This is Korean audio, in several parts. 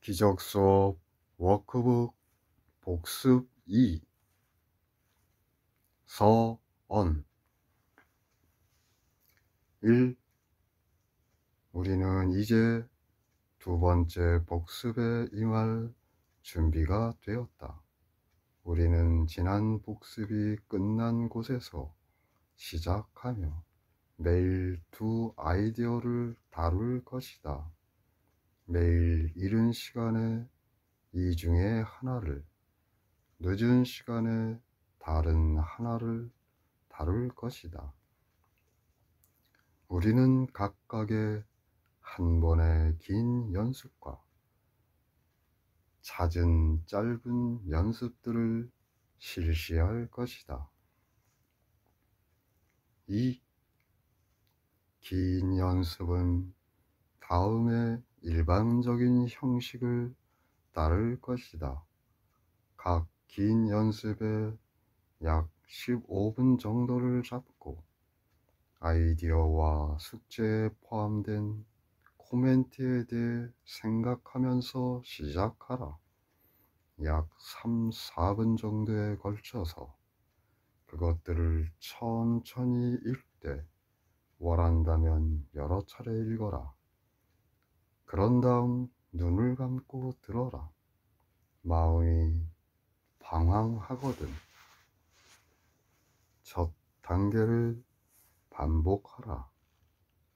기적 수업 워크북 복습 2 서언 1. 우리는 이제 두 번째 복습에 임할 준비가 되었다. 우리는 지난 복습이 끝난 곳에서 시작하며 매일 두 아이디어를 다룰 것이다. 매일 이른 시간에 이 중에 하나를, 늦은 시간에 다른 하나를 다룰 것이다. 우리는 각각의 한 번의 긴 연습과 잦은 짧은 연습들을 실시할 것이다. 이 긴 연습은 다음의 일반적인 형식을 따를 것이다. 각 긴 연습에 약 15분 정도를 잡고 아이디어와 숙제에 포함된 코멘트에 대해 생각하면서 시작하라. 약 3, 4분 정도에 걸쳐서 그것들을 천천히 읽되 원한다면 여러 차례 읽어라. 그런 다음 눈을 감고 들어라. 마음이 방황하거든 첫 단계를 반복하라.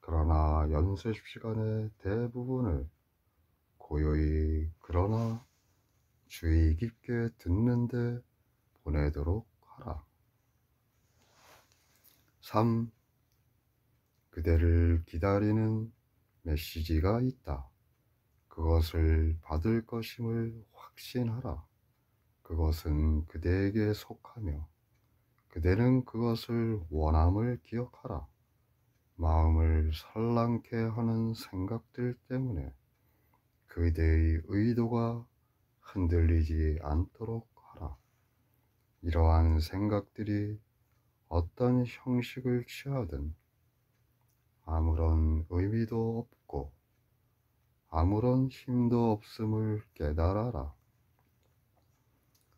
그러나 연습 시간의 대부분을 고요히 그러나 주의 깊게 듣는데 보내도록 하라. 3. 그대를 기다리는 메시지가 있다. 그것을 받을 것임을 확신하라. 그것은 그대에게 속하며 그대는 그것을 원함을 기억하라. 마음을 설랑케 하는 생각들 때문에 그대의 의도가 흔들리지 않도록 하라. 이러한 생각들이 어떤 형식을 취하든 아무런 의미도 없고 아무런 힘도 없음을 깨달아라.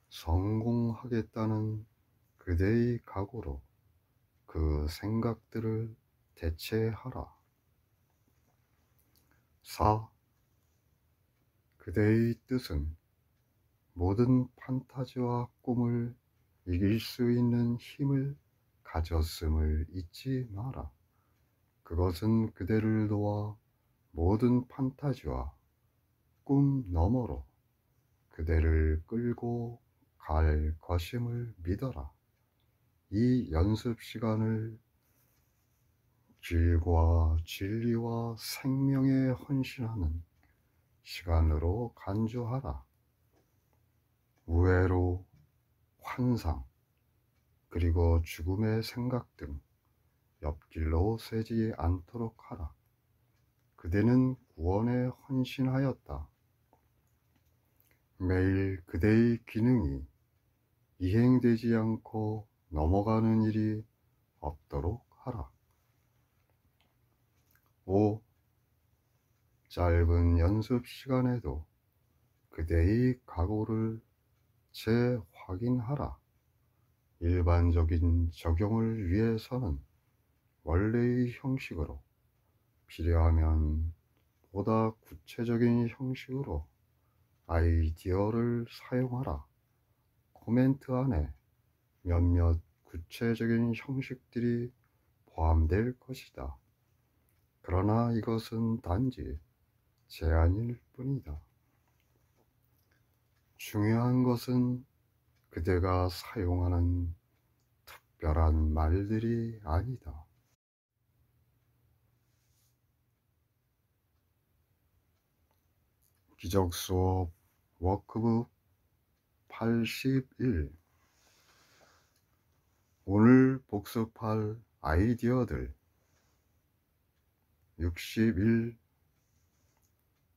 성공하겠다는 그대의 각오로 그 생각들을 대체하라. 4. 그대의 뜻은 모든 판타지와 꿈을 이길 수 있는 힘을 가졌음을 잊지 마라. 그것은 그대를 도와 모든 판타지와 꿈 너머로 그대를 끌고 갈 것임을 믿어라. 이 연습 시간을 질과 진리와 생명에 헌신하는 시간으로 간주하라. 우애로, 환상, 그리고 죽음의 생각 등 옆길로 새지 않도록 하라. 그대는 구원에 헌신하였다. 매일 그대의 기능이 이행되지 않고 넘어가는 일이 없도록 하라. 5. 짧은 연습 시간에도 그대의 각오를 재확인하라. 일반적인 적용을 위해서는 원래의 형식으로, 필요하면 보다 구체적인 형식으로 아이디어를 사용하라. 코멘트 안에 몇몇 구체적인 형식들이 포함될 것이다. 그러나 이것은 단지 제안일 뿐이다. 중요한 것은 그대가 사용하는 특별한 말들이 아니다. 기적 수업 워크북 81. 오늘 복습할 아이디어들 61.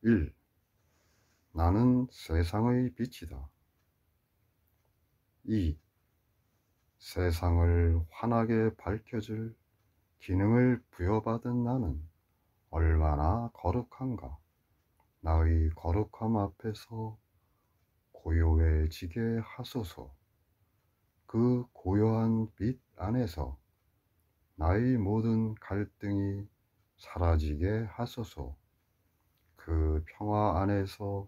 1. 나는 세상의 빛이다. 2. 세상을 환하게 밝혀줄 기능을 부여받은 나는 얼마나 거룩한가. 나의 거룩함 앞에서 고요해지게 하소서. 그 고요한 빛 안에서 나의 모든 갈등이 사라지게 하소서. 그 평화 안에서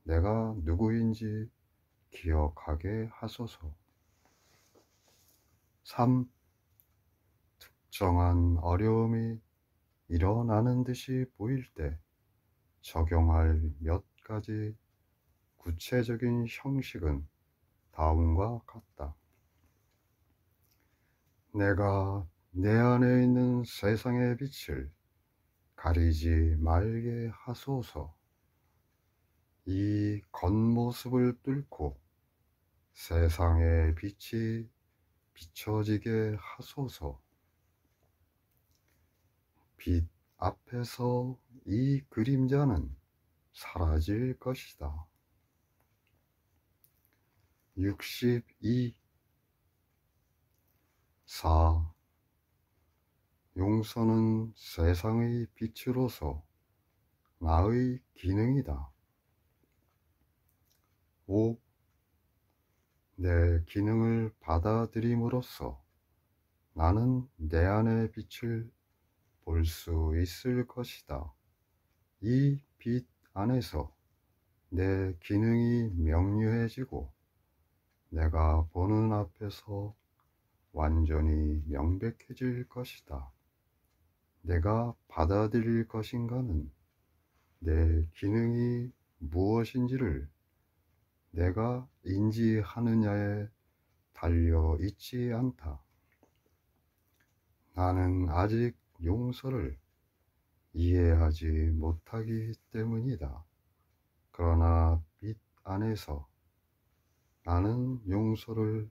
내가 누구인지 기억하게 하소서. 3. 특정한 어려움이 일어나는 듯이 보일 때 적용할 몇 가지 구체적인 형식은 다음과 같다. 내가 내 안에 있는 세상의 빛을 가리지 말게 하소서. 이 겉모습을 뚫고 세상의 빛이 비춰지게 하소서. 빛 앞에서 이 그림자는 사라질 것이다. 62. 4. 용서는 세상의 빛으로서 나의 기능이다. 5. 내 기능을 받아들임으로써 나는 내 안의 빛을 볼 수 있을 것이다. 이 빛 안에서 내 기능이 명료해지고 내가 보는 앞에서 완전히 명백해질 것이다. 내가 받아들일 것인가는 내 기능이 무엇인지를 내가 인지하느냐에 달려 있지 않다. 나는 아직 용서를 이해하지 못하기 때문이다. 그러나 빛 안에서 나는 용서를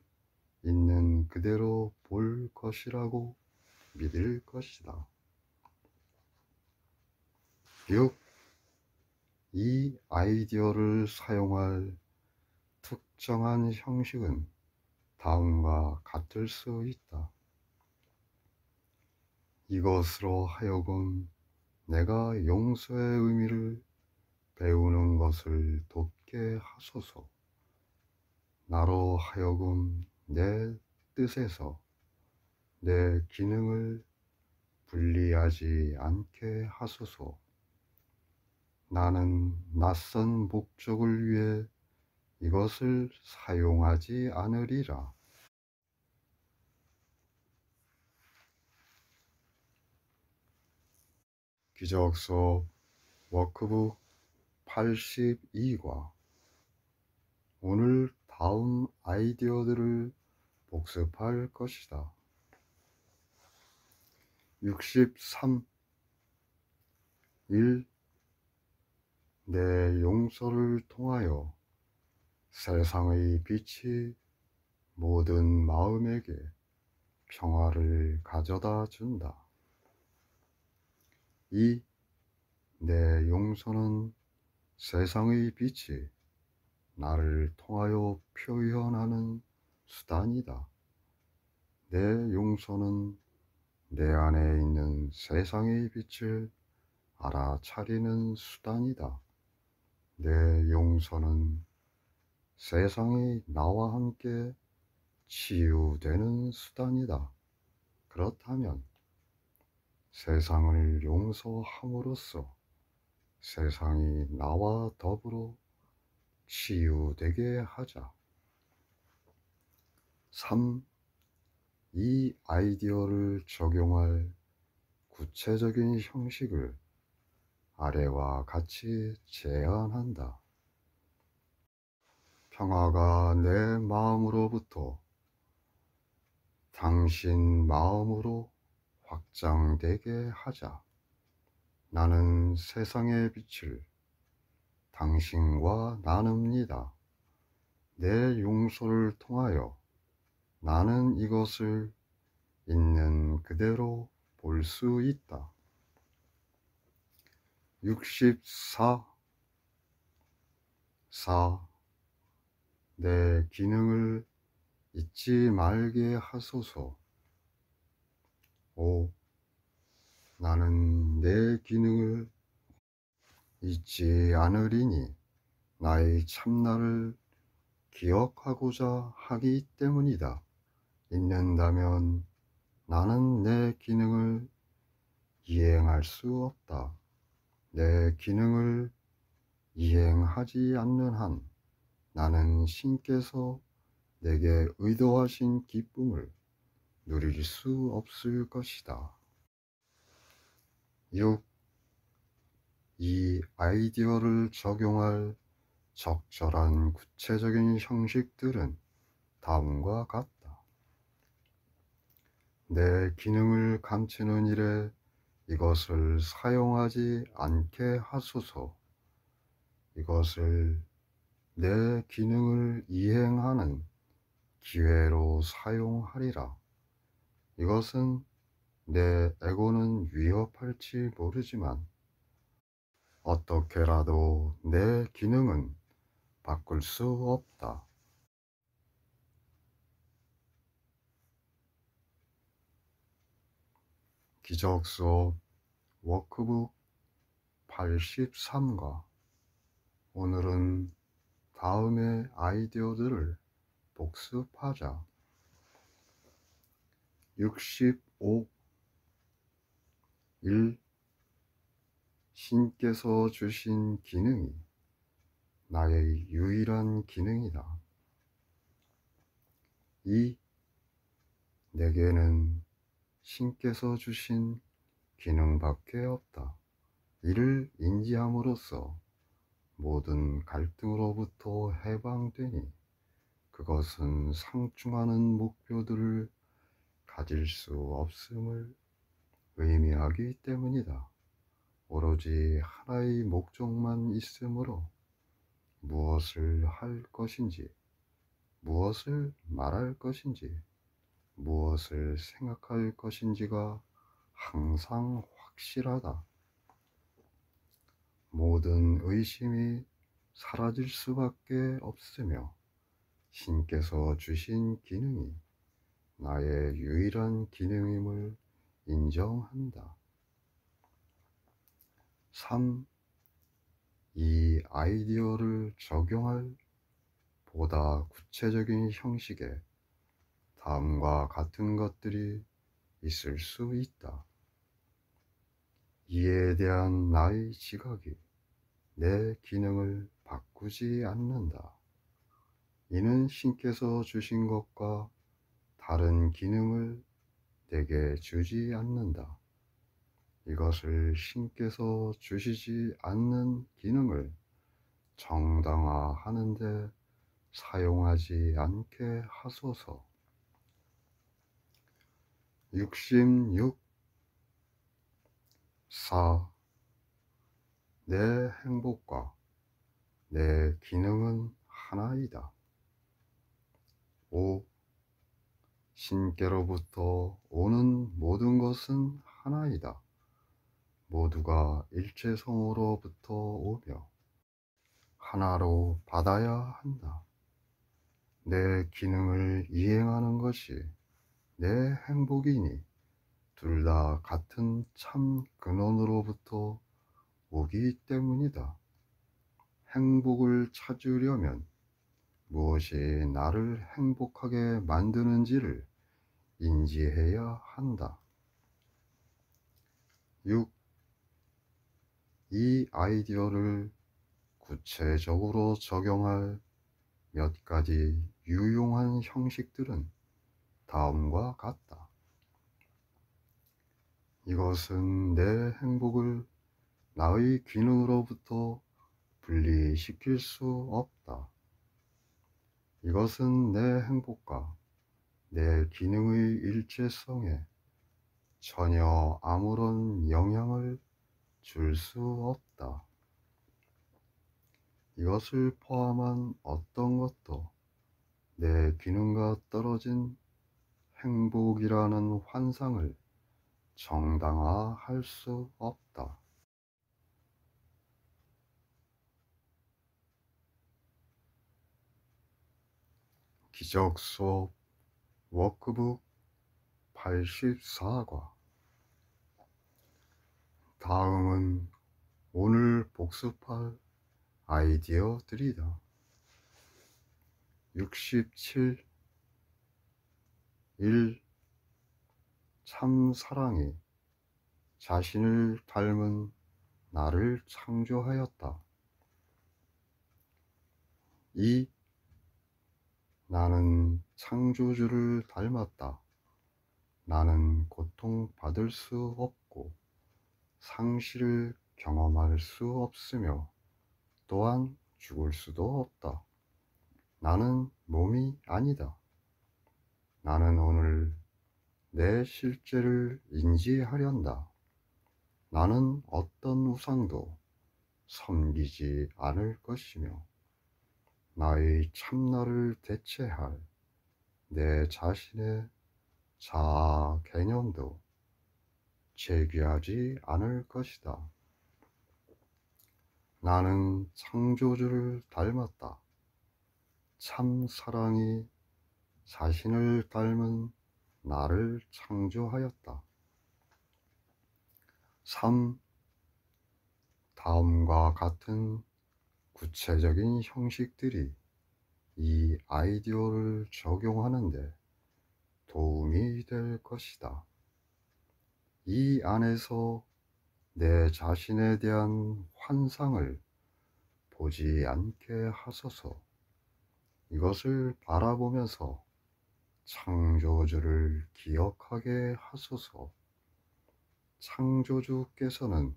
있는 그대로 볼 것이라고 믿을 것이다. 6. 이 아이디어를 사용할 특정한 형식은 다음과 같을 수 있다. 이것으로 하여금 내가 용서의 의미를 배우는 것을 돕게 하소서. 나로 하여금 내 뜻에서 내 기능을 분리하지 않게 하소서. 나는 낯선 목적을 위해 이것을 사용하지 않으리라. 기적서 워크북 82과 오늘 다음 아이디어들을 복습할 것이다. 63. 1. 내 용서를 통하여 세상의 빛이 모든 마음에게 평화를 가져다 준다. 2. 내 용서는 세상의 빛이 나를 통하여 표현하는 수단이다. 내 용서는 내 안에 있는 세상의 빛을 알아차리는 수단이다. 내 용서는 세상이 나와 함께 치유되는 수단이다. 그렇다면 세상을 용서함으로써 세상이 나와 더불어 치유되게 하자. 3. 이 아이디어를 적용할 구체적인 형식을 아래와 같이 제안한다. 평화가 내 마음으로부터 당신 마음으로 확장되게 하자. 나는 세상의 빛을 당신과 나눕니다. 내 용서를 통하여 나는 이것을 있는 그대로 볼 수 있다. 64. 4. 내 기능을 잊지 말게 하소서. 5. 나는 내 기능을 잊지 않으리니 나의 참나를 기억하고자 하기 때문이다. 잊는다면 나는 내 기능을 이행할 수 없다. 내 기능을 이행하지 않는 한 나는 신께서 내게 의도하신 기쁨을 누릴 수 없을 것이다. 6. 이 아이디어를 적용할 적절한 구체적인 형식들은 다음과 같다. 내 기능을 감추는 일에 이것을 사용하지 않게 하소서. 이것을 내 기능을 이행하는 기회로 사용하리라. 이것은 내 에고는 위협할지 모르지만 어떻게라도 내 기능은 바꿀 수 없다. 기적수업 워크북 83과 오늘은 다음의 아이디어들을 복습하자. 65. 1. 신께서 주신 기능이 나의 유일한 기능이다. 2. 내게는 신께서 주신 기능밖에 없다. 이를 인지함으로써 모든 갈등으로부터 해방되니 그것은 상충하는 목표들을 가질 수 없음을 의미하기 때문이다. 오로지 하나의 목적만 있으므로 무엇을 할 것인지, 무엇을 말할 것인지, 무엇을 생각할 것인지가 항상 확실하다. 모든 의심이 사라질 수밖에 없으며 신께서 주신 기능이 나의 유일한 기능임을 인정한다. 3. 이 아이디어를 적용할 보다 구체적인 형식의 다음과 같은 것들이 있을 수 있다. 이에 대한 나의 지각이 내 기능을 바꾸지 않는다. 이는 신께서 주신 것과 다른 기능을 내게 주지 않는다. 이것을 신께서 주시지 않는 기능을 정당화하는데 사용하지 않게 하소서. 66. 4. 내 행복과 내 기능은 하나이다. 5. 신께로부터 오는 모든 것은 하나이다. 모두가 일체성으로부터 오며 하나로 받아야 한다. 내 기능을 이행하는 것이 내 행복이니 둘 다 같은 참 근원으로부터 오기 때문이다. 행복을 찾으려면 무엇이 나를 행복하게 만드는지를 인지해야 한다. 6. 이 아이디어를 구체적으로 적용할 몇 가지 유용한 형식들은 다음과 같다. 이것은 내 행복을 나의 기능으로부터 분리시킬 수 없다. 이것은 내 행복과 내 기능의 일체성에 전혀 아무런 영향을 줄 수 없다. 이것을 포함한 어떤 것도 내 기능과 떨어진 행복이라는 환상을 정당화할 수 없다. 기적수업 워크북 84과 다음은 오늘 복습할 아이디어들이다. 67. 1. 참 사랑이 자신을 닮은 나를 창조하였다. 2. 나는 창조주를 닮았다. 나는 고통받을 수 없고 상실을 경험할 수 없으며 또한 죽을 수도 없다. 나는 몸이 아니다. 나는 오늘 내 실제를 인지하련다. 나는 어떤 우상도 섬기지 않을 것이며 나의 참나를 대체할 내 자신의 자아 개념도 제기하지 않을 것이다. 나는 창조주를 닮았다. 참 사랑이 자신을 닮은 나를 창조하였다. 3. 다음과 같은 구체적인 형식들이 이 아이디어를 적용하는데 도움이 될 것이다. 이 안에서 내 자신에 대한 환상을 보지 않게 하소서. 이것을 바라보면서 창조주를 기억하게 하소서. 창조주께서는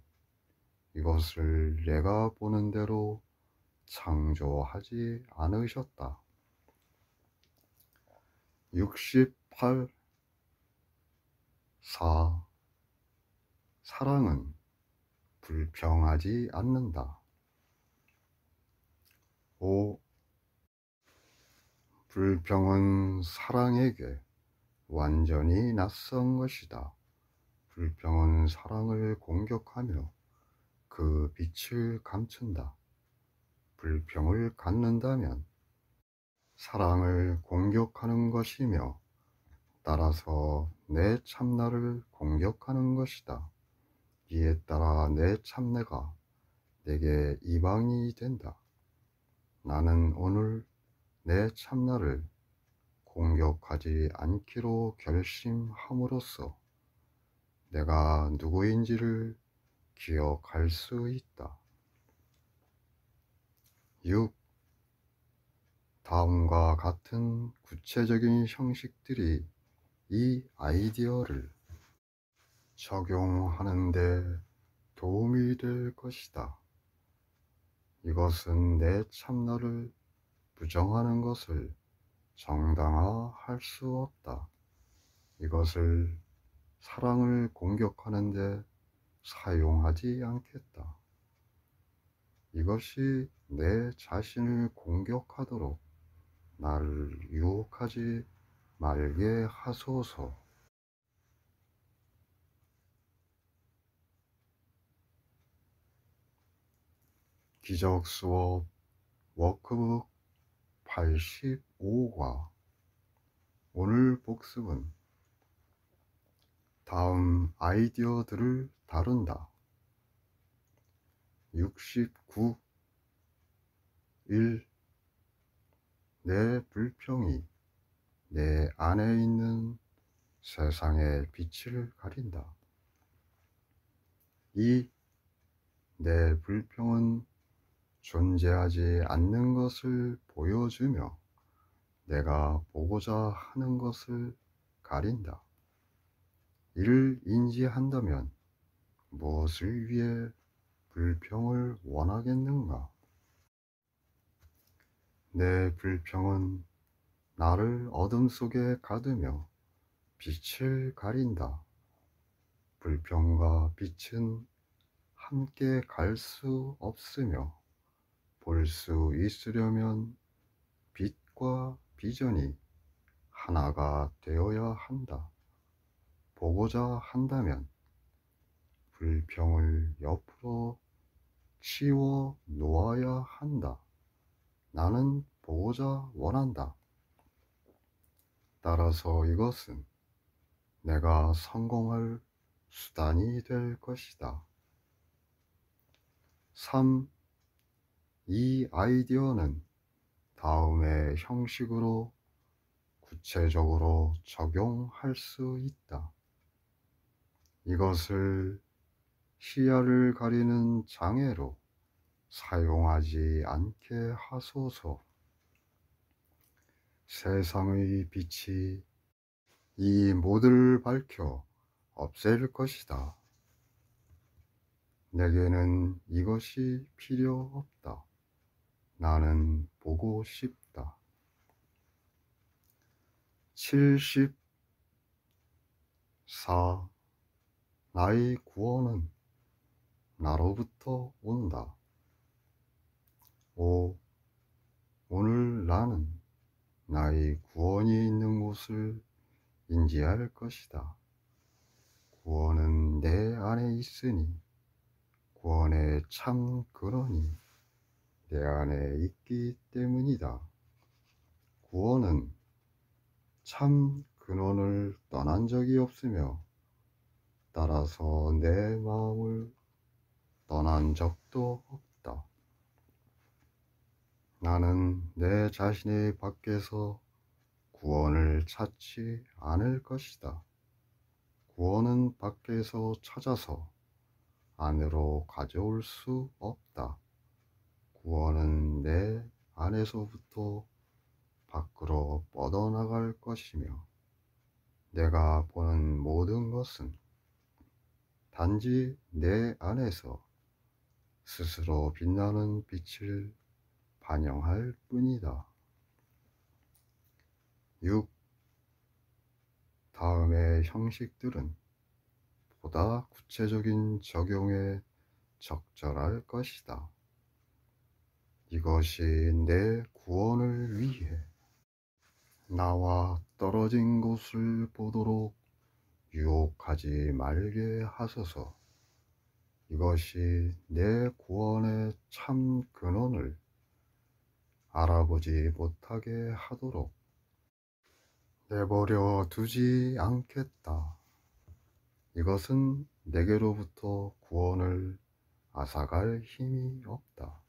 이것을 내가 보는 대로 창조하지 않으셨다. 68. 4. 사랑은 불평하지 않는다. 5. 불평은 사랑에게 완전히 낯선 것이다. 불평은 사랑을 공격하며 그 빛을 감춘다. 불평을 갖는다면 사랑을 공격하는 것이며 따라서 내 참나를 공격하는 것이다. 이에 따라 내 참내가 내게 이방이 된다. 나는 오늘 내 참나를 공격하지 않기로 결심함으로써 내가 누구인지를 기억할 수 있다. 6. 다음과 같은 구체적인 형식들이 이 아이디어를 적용하는 데 도움이 될 것이다. 이것은 내 참나를 부정하는 것을 정당화할 수 없다. 이것을 사랑을 공격하는 데 사용하지 않겠다. 이것이 내 자신을 공격하도록 나를 유혹하지 말게 하소서. 기적 수업 워크북 85과 오늘 복습은 다음 아이디어들을 다룬다. 69. 1. 내 불평이 내 안에 있는 세상의 빛을 가린다. 2. 내 불평은 존재하지 않는 것을 보여주며 내가 보고자 하는 것을 가린다. 이를 인지한다면 무엇을 위해 불평을 원하겠는가? 내 불평은 나를 어둠 속에 가두며 빛을 가린다. 불평과 빛은 함께 갈 수 없으며 볼 수 있으려면 빛과 비전이 하나가 되어야 한다. 보고자 한다면 불평을 옆으로 치워 놓아야 한다. 나는 보고자 원한다. 따라서 이것은 내가 성공할 수단이 될 것이다. 3. 이 아이디어는 다음의 형식으로 구체적으로 적용할 수 있다. 이것을 시야를 가리는 장애로 사용하지 않게 하소서. 세상의 빛이 이 모두를 밝혀 없앨 것이다. 내게는 이것이 필요 없다. 나는 보고 싶다. 74. 나의 구원은 나로부터 온다. 5. 오늘 나는 나의 구원이 있는 곳을 인지할 것이다. 구원은 내 안에 있으니 구원의 참 근원이 내 안에 있기 때문이다. 구원은 참 근원을 떠난 적이 없으며 따라서 내 마음을 떠난 적도 없다. 나는 내 자신의 밖에서 구원을 찾지 않을 것이다. 구원은 밖에서 찾아서 안으로 가져올 수 없다. 구원은 내 안에서부터 밖으로 뻗어나갈 것이며 내가 보는 모든 것은 단지 내 안에서 스스로 빛나는 빛을 반영할 뿐이다. 6. 다음의 형식들은 보다 구체적인 적용에 적절할 것이다. 이것이 내 구원을 위해 나와 떨어진 곳을 보도록 유혹하지 말게 하소서. 이것이 내 구원의 참 근원을 알아보지 못하게 하도록 내버려 두지 않겠다. 이것은 내게로부터 구원을 앗아갈 힘이 없다.